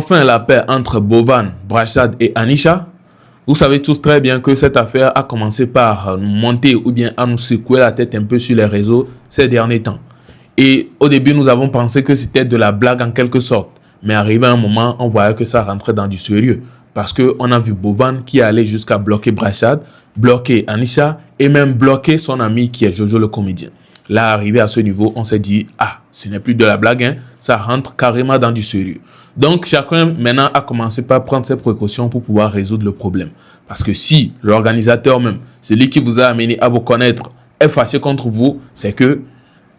enfin la paix entre Bovan, Brashad et Anisha? Vous savez tous très bien que cette affaire a commencé par nous monter ou bien à nous secouer la tête un peu sur les réseaux ces derniers temps. Et au début, nous avons pensé que c'était de la blague en quelque sorte. Mais arrivé un moment, on voyait que ça rentrait dans du sérieux. Parce qu'on a vu Bovan qui allait jusqu'à bloquer Brashad, bloquer Anisha et même bloquer son ami qui est Jojo le comédien. Là, arrivé à ce niveau, on s'est dit, ah, ce n'est plus de la blague, hein, ça rentre carrément dans du sérieux. Donc, chacun maintenant a commencé par prendre ses précautions pour pouvoir résoudre le problème. Parce que si l'organisateur même, celui qui vous a amené à vous connaître, est fâché contre vous, c'est que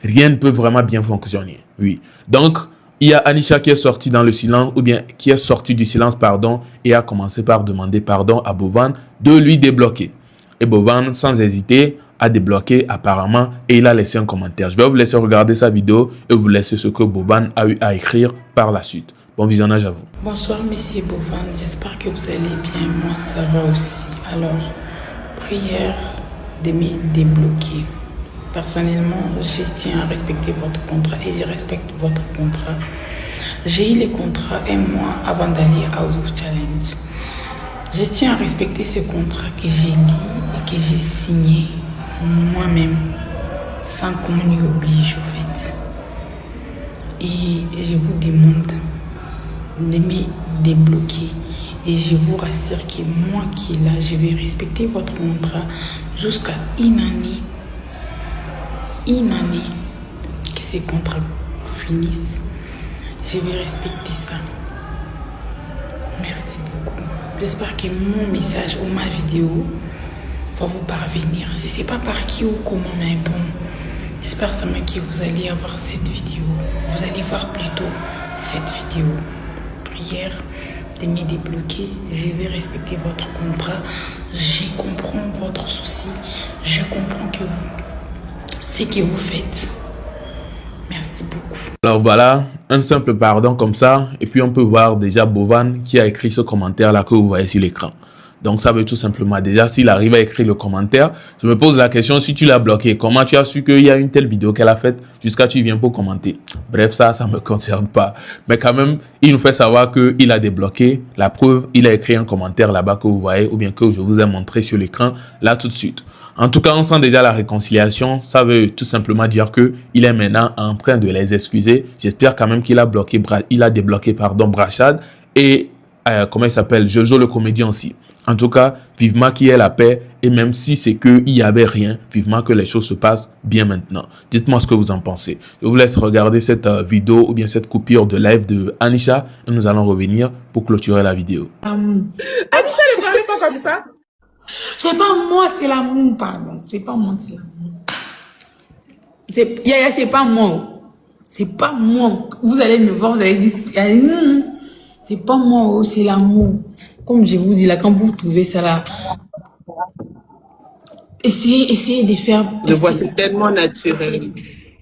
rien ne peut vraiment bien fonctionner. Oui. Donc, il y a Anisha qui est sortie dans le silence, ou bien qui est sortie du silence, pardon, et a commencé par demander pardon à Bovan de lui débloquer. Et Bovan, sans hésiter, a débloqué apparemment et il a laissé un commentaire. Je vais vous laisser regarder sa vidéo et vous laisser ce que Bovan a eu à écrire par la suite. Bon visionnage à vous. Bonsoir Monsieur Bovan, j'espère que vous allez bien, moi ça va aussi. Alors, prière de me débloquer. Personnellement, je tiens à respecter votre contrat et je respecte votre contrat. J'ai eu les contrats un mois avant d'aller à House of Challenge. Je tiens à respecter ce contrat que j'ai lu et que j'ai signé moi-même, sans qu'on m'y oblige en fait. Et je vous demande de me débloquer. Et je vous rassure que moi qui est là, je vais respecter votre contrat jusqu'à une année. Une année que ces contrats finissent. Je vais respecter ça. Merci beaucoup. J'espère que mon message ou ma vidéo va vous parvenir. Je ne sais pas par qui ou comment, mais bon. J'espère seulement que vous allez avoir cette vidéo. Vous allez voir plutôt cette vidéo. Prière de me débloquer. Je vais respecter votre contrat. Je comprends votre souci. Je comprends que ce que vous faites. Merci beaucoup. Alors voilà, un simple pardon comme ça. Et puis on peut voir déjà Bovan qui a écrit ce commentaire-là que vous voyez sur l'écran. Donc ça veut tout simplement, déjà s'il arrive à écrire le commentaire, je me pose la question, si tu l'as bloqué, comment tu as su qu'il y a une telle vidéo qu'elle a faite jusqu'à tu viens pour commenter? Bref, ça ne me concerne pas. Mais quand même, il nous fait savoir qu'il a débloqué. La preuve, il a écrit un commentaire là-bas que vous voyez ou bien que je vous ai montré sur l'écran là tout de suite. En tout cas, on sent déjà la réconciliation. Ça veut tout simplement dire qu'il est maintenant en train de les excuser. J'espère quand même qu'il a débloqué Brashad et comment il s'appelle, Jojo le comédien aussi. En tout cas, vivement qu'il y ait la paix et même si c'est qu'il n'y avait rien, vivement que les choses se passent bien maintenant. Dites-moi ce que vous en pensez. Je vous laisse regarder cette vidéo ou bien cette coupure de live de Anisha et nous allons revenir pour clôturer la vidéo. Anisha ne parlait pas comme ça. C'est pas moi, c'est l'amour, pardon. C'est pas moi, c'est l'amour. C'est pas moi. C'est pas moi. Vous allez me voir, vous allez dire, c'est pas moi, c'est l'amour. Comme je vous dis là, quand vous trouvez ça là, essayez de faire. Je vois, c'est tellement naturel.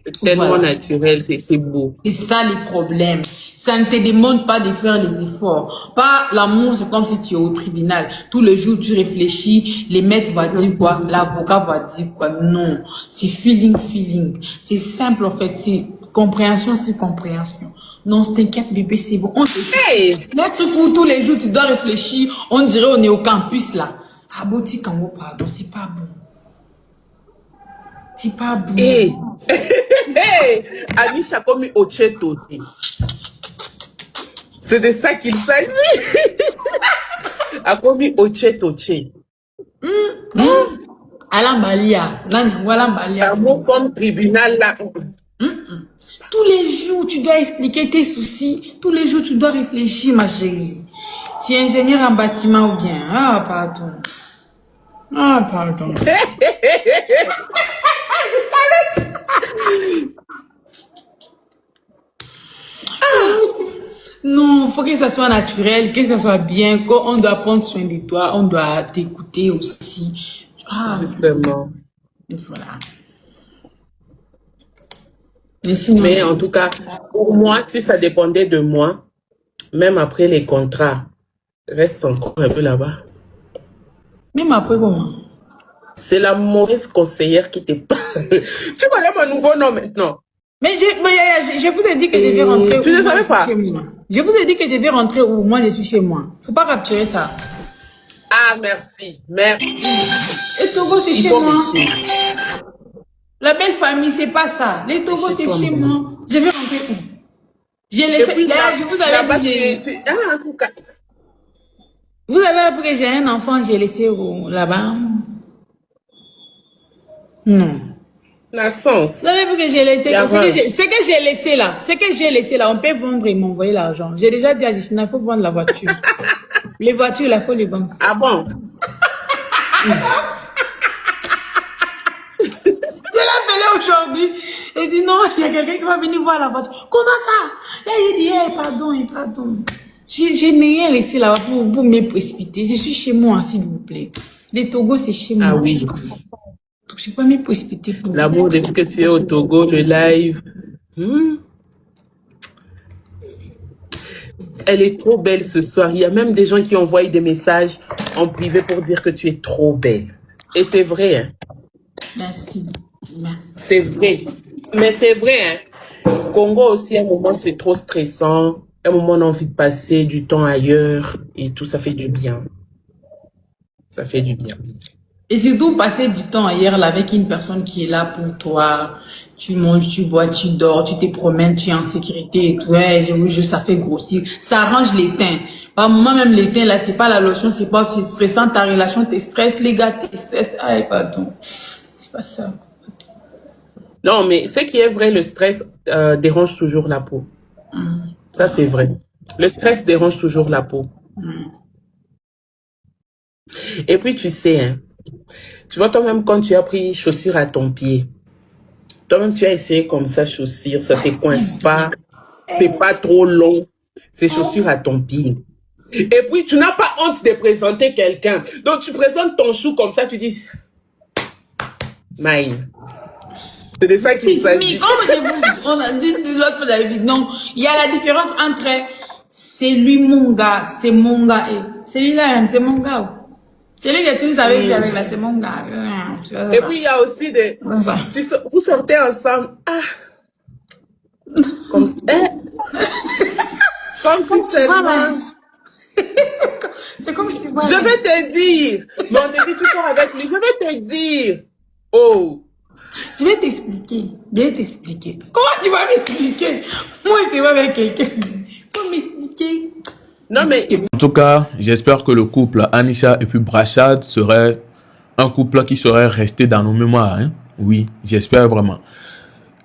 C'est tellement naturel, c'est beau. C'est ça le problème. Ça ne te demande pas de faire les efforts. Pas l'amour, c'est comme si tu es au tribunal. Tous les jours, tu réfléchis, les maîtres vont dire quoi, l'avocat va dire quoi. Non, c'est feeling. C'est simple en fait, c'est compréhension, c'est compréhension. Non, t'inquiète bébé, c'est bon. On te fait. Les trucs où tous les jours, tu dois réfléchir. On dirait on est au campus là. Aboti Kango, pardon, c'est pas bon. C'est pas bon. Hey, Anisha comme Ocheto. C'est de ça qu'il s'agit. Akomi Ocheto. Alambalia. Alambalia. Amour comme tribunal là. Tous les jours, tu dois expliquer tes soucis. Tous les jours, tu dois réfléchir, ma chérie. Tu es ingénieur en bâtiment ou bien? Ah, pardon. Ah, pardon. Non, faut que ça soit naturel, que ça soit bien, qu'on doit prendre soin de toi, on doit t'écouter aussi. Ah, justement. Voilà. Mais en tout cas, pour moi, si ça dépendait de moi, même après les contrats, reste encore un peu là-bas. Même après comment? C'est la mauvaise conseillère qui te parle. Tu connais mon nouveau nom maintenant? Mais je vous ai dit que je vais rentrer. Tu ne savais pas? Chez moi. Je vous ai dit que je vais rentrer où? Moi, je suis chez moi. Faut pas capturer ça. Ah, merci. Merci. Et Togo, c'est chez moi. La belle famille, c'est pas ça. Les Togo, c'est chez moi. Je vais rentrer où? J'ai laissé. Je vous avais dit. Vous avez appris que j'ai un enfant, j'ai laissé là-bas. Non. La sens. Vous avez vu que j'ai laissé. Ce que j'ai laissé là. Ce que j'ai laissé là, on peut vendre et m'envoyer l'argent. J'ai déjà dit à Justina, il faut vendre la voiture. Les voitures, là, il faut les vendre. Ah bon? Je l'ai appelé aujourd'hui. Il dit non, il y a quelqu'un qui va venir voir la voiture. Comment ça? Et il dit, pardon. Je n'ai rien laissé là pour me précipiter. Je suis chez moi, s'il vous plaît. Les Togo, c'est chez moi. Ah oui. Je ne peux pas me précipiter pour l'amour depuis que tu es au Togo, le live. Elle est trop belle ce soir. Il y a même des gens qui envoient des messages en privé pour dire que tu es trop belle. Et c'est vrai, hein? Merci. C'est vrai. Mais c'est vrai, hein? Congo aussi, à un moment, c'est trop stressant. À un moment, on a envie de passer du temps ailleurs et tout, ça fait du bien. Ça fait du bien. Et surtout, passer du temps ailleurs là, avec une personne qui est là pour toi. Tu manges, tu bois, tu dors, tu te promènes, tu es en sécurité et tout. Ouais, ça fait grossir. Ça arrange les teints. Moi-même, les teints, là, c'est pas la lotion, c'est pas stressant. Ta relation te stresse, les gars te stressent. Ah, pardon. C'est pas ça. Non, mais ce qui est vrai, le stress dérange toujours la peau. Ça, c'est vrai. Le stress dérange toujours la peau. Et puis, tu sais, hein, tu vois, toi-même, quand tu as pris chaussure à ton pied, toi-même, tu as essayé comme ça, chaussure, ça ne te coince pas, c'est pas trop long, c'est chaussure à ton pied. Et puis, tu n'as pas honte de présenter quelqu'un. Donc, tu présentes ton chou comme ça, tu dis, Maï. C'est de ça qu'il s'agit. On a dit l'autre fois, non, il y a la différence entre c'est lui mon gars, c'est mon gars, et celui-là, c'est mon gars. Celui que tu nous avais vu avec là, c'est mon gars. Et puis, il y a aussi des... Vous sortez ensemble. Ah. Comme, comme si tu vois, c'est comme si tu vois. Je vais te dire. Mais on te dit, tu sors avec lui. Je vais te dire. Oh. Je vais t'expliquer. Bien t'expliquer. Comment tu vas m'expliquer? Moi, je te vois avec quelqu'un. Faut m'expliquer. Non, mais... En tout cas, j'espère que le couple Anisha et puis Brashad serait un couple qui serait resté dans nos mémoires. Hein? Oui, j'espère vraiment.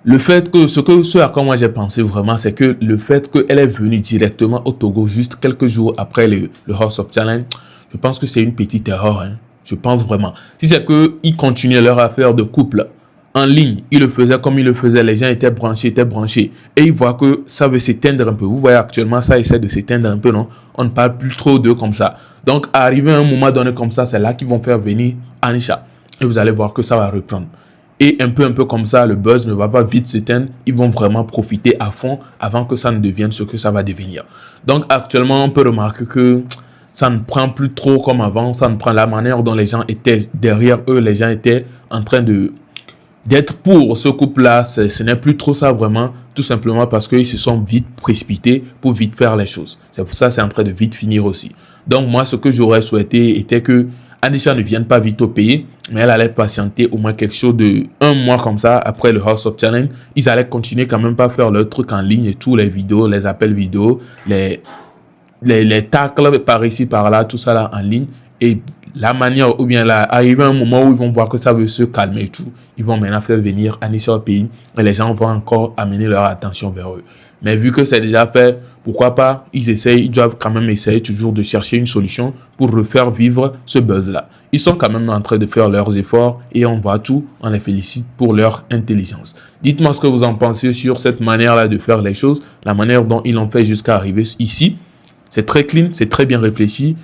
Le fait que, ce à quoi moi j'ai pensé vraiment, c'est que le fait qu'elle est venue directement au Togo juste quelques jours après le House of Challenge, je pense que c'est une petite erreur. Hein? Je pense vraiment. Si c'est qu'ils continuaient leur affaire de couple en ligne, ils le faisaient comme ils le faisaient, les gens étaient branchés, et ils voient que ça veut s'éteindre un peu. Vous voyez actuellement, ça essaie de s'éteindre un peu, non? On ne parle plus trop d'eux comme ça. Donc, arrivé à un moment donné comme ça, c'est là qu'ils vont faire venir Anisha. Et vous allez voir que ça va reprendre. Et un peu comme ça, le buzz ne va pas vite s'éteindre. Ils vont vraiment profiter à fond avant que ça ne devienne ce que ça va devenir. Donc, actuellement, on peut remarquer que ça ne prend plus trop comme avant. Ça ne prend la manière dont les gens étaient derrière eux. Les gens étaient en train d'être pour ce couple-là, ce n'est plus trop ça vraiment, tout simplement parce qu'ils se sont vite précipités pour vite faire les choses. C'est pour ça que c'est en train de vite finir aussi. Donc moi, ce que j'aurais souhaité était que Anisha ne vienne pas vite au pays, mais elle allait patienter au moins quelque chose de 1 mois comme ça, après le House of Challenge. Ils allaient continuer quand même pas faire leur truc en ligne et tout, les vidéos, les appels vidéo, les tacles par ici, par là, tout ça là en ligne. Et la manière, ou bien là, arriver à un moment où ils vont voir que ça veut se calmer et tout, ils vont maintenant faire venir Anisha au pays et les gens vont encore amener leur attention vers eux. Mais vu que c'est déjà fait, pourquoi pas, ils doivent quand même essayer toujours de chercher une solution pour refaire vivre ce buzz-là. Ils sont quand même en train de faire leurs efforts et on voit tout, on les félicite pour leur intelligence. Dites-moi ce que vous en pensez sur cette manière-là de faire les choses, la manière dont ils l'ont fait jusqu'à arriver ici. C'est très clean, c'est très bien réfléchi,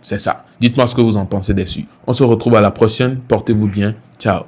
c'est ça. Dites-moi ce que vous en pensez dessus. On se retrouve à la prochaine. Portez-vous bien. Ciao.